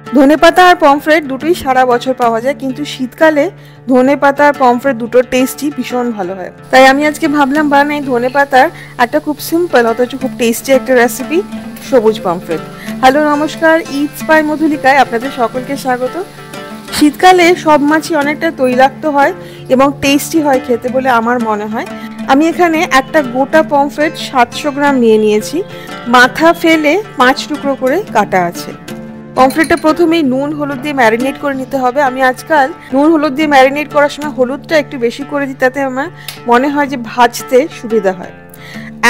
ধনেপাতা আর পমফ্রেট দুটোই সারা বছর পাওয়া যায়, কিন্তু শীতকালে ধনেপাতা আর পমফ্রেট দুটোর টেস্টই ভীষণ ভালো হয়। তাই আমি আজকে ভাবলাম বানাই ধনেপাতার একটা খুব সিম্পল অথচ খুব টেস্টি একটা রেসিপি, সবুজ পমফ্রেট। হ্যালো নমস্কার, ইটস বাই মধুলিকায় আপনাদের সকলকে স্বাগত। শীতকালে সব মাছই অনেকটা তৈলাক্ত হয় এবং টেস্টি হয় খেতে বলে আমার মনে হয়। আমি এখানে একটা গোটা পমফ্রেট 700 গ্রাম নিয়ে নিয়েছি, মাথা ফেলে 5 টুকরো করে কাটা আছে। পমফ্রেটটা প্রথমেই নুন হলুদ দিয়ে ম্যারিনেট করে নিতে হবে। আমি আজকাল নুন হলুদ দিয়ে ম্যারিনেট করার সময় হলুদটা একটু বেশি করে দিই, তাতে আমার মনে হয় যে ভাজতে সুবিধা হয়।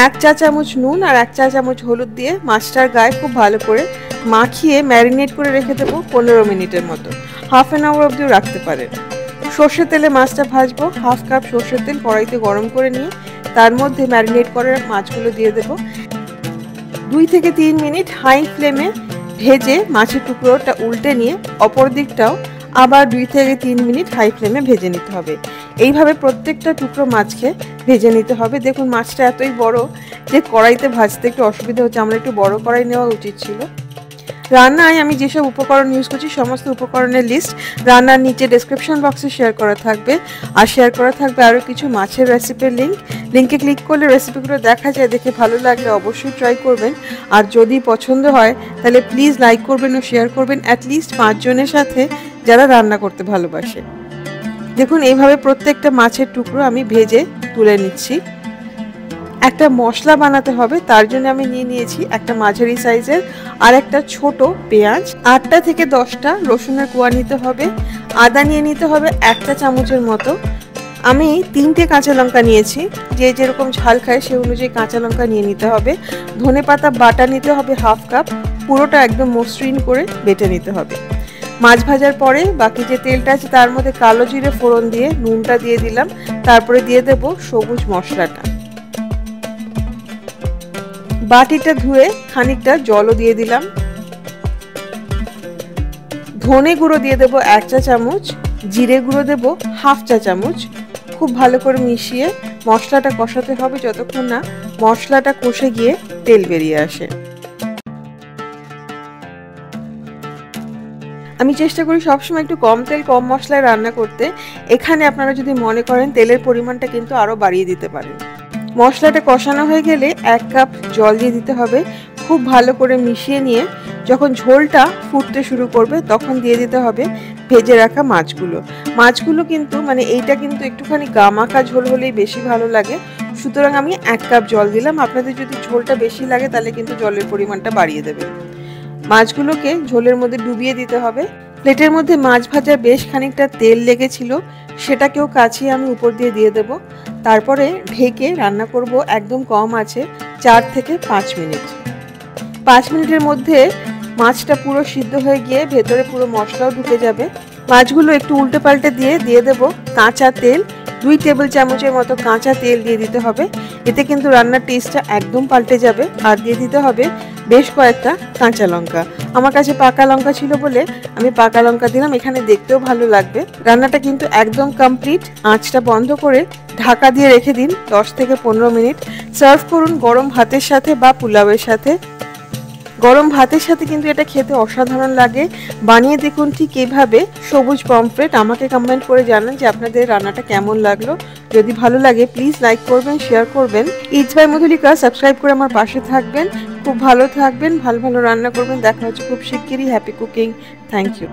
1 চা চামচ নুন আর 1 চা চামচ হলুদ দিয়ে মাছটার গায়ে খুব ভালো করে মাখিয়ে ম্যারিনেট করে রেখে দেবো 15 মিনিটের মতো। হাফ অ্যান আওয়ার অবধিও রাখতে পারেন। সর্ষের তেলে মাছটা ভাজবো। হাফ কাপ সর্ষের তেল কড়াইতে গরম করে নিয়ে তার মধ্যে ম্যারিনেট করে মাছগুলো দিয়ে দেবো। 2 থেকে 3 মিনিট হাই ফ্লেমে ভেজে মাছের টুকরোটা উল্টে নিয়ে অপর দিকটাও আবার 2 থেকে 3 মিনিট হাই ফ্লেমে ভেজে নিতে হবে। এইভাবে প্রত্যেকটা টুকরো মাছকে ভেজে নিতে হবে। দেখুন মাছটা এতই বড় যে কড়াইতে ভাজতে একটু অসুবিধা হচ্ছে, আমরা একটু বড় কড়াই নেওয়া উচিত ছিল। রান্নায় আমি যেসব উপকরণ ইউজ করছি সমস্ত উপকরণের লিস্ট রান্নার নিচে ডেসক্রিপশন বক্সে শেয়ার করা থাকবে, আর শেয়ার করা থাকবে আরও কিছু মাছের রেসিপির লিঙ্কে ক্লিক করলে রেসিপিগুলো দেখা যায়। দেখে ভালো লাগলে অবশ্যই ট্রাই করবেন, আর যদি পছন্দ হয় তাহলে প্লিজ লাইক করবেন ও শেয়ার করবেন অ্যাটলিস্ট 5 জনের সাথে যারা রান্না করতে ভালোবাসে। দেখুন এইভাবে প্রত্যেকটা মাছের টুকরো আমি ভেজে তুলে নিচ্ছি। একটা মশলা বানাতে হবে, তার জন্য আমি নিয়ে নিয়েছি একটা মাঝারি সাইজের আর একটা ছোট পেঁয়াজ, 8টা থেকে 10টা রসুনের কোয়া নিতে হবে, আদা নিয়ে নিতে হবে 1 চা চামচের মতো। আমি 3টে কাঁচা লঙ্কা নিয়েছি, যে যেরকম ঝাল খায় সেই অনুযায়ী কাঁচা লঙ্কা নিয়ে নিতে হবে। ধনেপাতা বাটা নিতে হবে হাফ কাপ, পুরোটা একদম মসৃণ করে বেটে নিতে হবে। মাছ ভাজার পরে বাকি যে তেলটা আছে তার মধ্যে কালো জিরে ফোড়ন দিয়ে নুনটা দিয়ে দিলাম, তারপরে দিয়ে দেব সবুজ মশলাটা। বাটিটা ধুয়ে খানিকটা জলও দিয়ে দিলাম। ধনে গুঁড়ো দিয়ে দেবো 1 চা চামচ, জিরে গুঁড়ো দেবো হাফ চা চামচ। খুব ভালো করে মিশিয়ে মশলাটা কষাতে হবে যতক্ষণ না মশলাটা কষে গিয়ে তেল বেরিয়ে আসে। আমি চেষ্টা করি সবসময় একটু কম তেল কম মশলায় রান্না করতে। এখানে আপনারা যদি মনে করেন তেলের পরিমাণটা কিন্তু আরও বাড়িয়ে দিতে পারেন। মশলাটা কষানো হয়ে গেলে 1 কাপ জল দিয়ে দিতে হবে। খুব ভালো করে মিশিয়ে নিয়ে যখন ঝোলটা ফুটতে শুরু করবে তখন দিয়ে দিতে হবে ভেজে রাখা মাছগুলো কিন্তু এইটা কিন্তু একটুখানি গামাখা ঝোল হলেই বেশি ভালো লাগে, সুতরাং আমি 1 কাপ জল দিলাম। আপনাদের যদি ঝোলটা বেশি লাগে তাহলে কিন্তু জলের পরিমাণটা বাড়িয়ে দেবেন। মাছগুলোকে ঝোলের মধ্যে ডুবিয়ে দিতে হবে। প্লেটের মধ্যে মাছ ভাজার বেশ খানিকটা তেল লেগেছিল, সেটাকেও কাছিয়ে আমি উপর দিয়ে দেব। তারপরে ঢেকে রান্না করব একদম কম আছে 4 থেকে 5 মিনিট। 5 মিনিটের মধ্যে মাছটা পুরো সিদ্ধ হয়ে গিয়ে ভেতরে পুরো মশলাও ঢুকে যাবে। মাছগুলো একটু উল্টে পাল্টে দিয়ে দেব কাঁচা তেল, 2 টেবিল চামচের মতো কাঁচা তেল দিয়ে দিতে হবে। এতে কিন্তু রান্নার টেস্টটা একদম পাল্টে যাবে। আর দিয়ে দিতে হবে বেশ কয়েকটা কাঁচা লঙ্কা। আমার কাছে পাকা লঙ্কা ছিল বলে আমি পাকা লঙ্কা দিলাম, এখানে দেখতেও ভালো লাগবে। রান্নাটা কিন্তু একদম কমপ্লিট। আঁচটা বন্ধ করে ঢাকা দিয়ে রেখে দিন 10 থেকে 15 মিনিট। সার্ভ করুন গরম ভাতের সাথে বা পোলাওয়ের সাথে। গরম ভাতের সাথে কিন্তু এটা খেতে অসাধারণ লাগে। বানিয়ে দেখুন ঠিক এইভাবে সবুজ পমফ্রেট। আমাকে কমেন্ট করে জানান যে আপনাদের রান্নাটা কেমন লাগলো। যদি ভালো লাগে প্লিজ লাইক করবেন, শেয়ার করবেন। ইটস বাই মধুলিকা সাবস্ক্রাইব করে আমার পাশে থাকবেন। খুব ভালো থাকবেন, ভালো রান্না করবেন। দেখা হচ্ছে খুব শিগগিরই। Happy cooking. Thank you.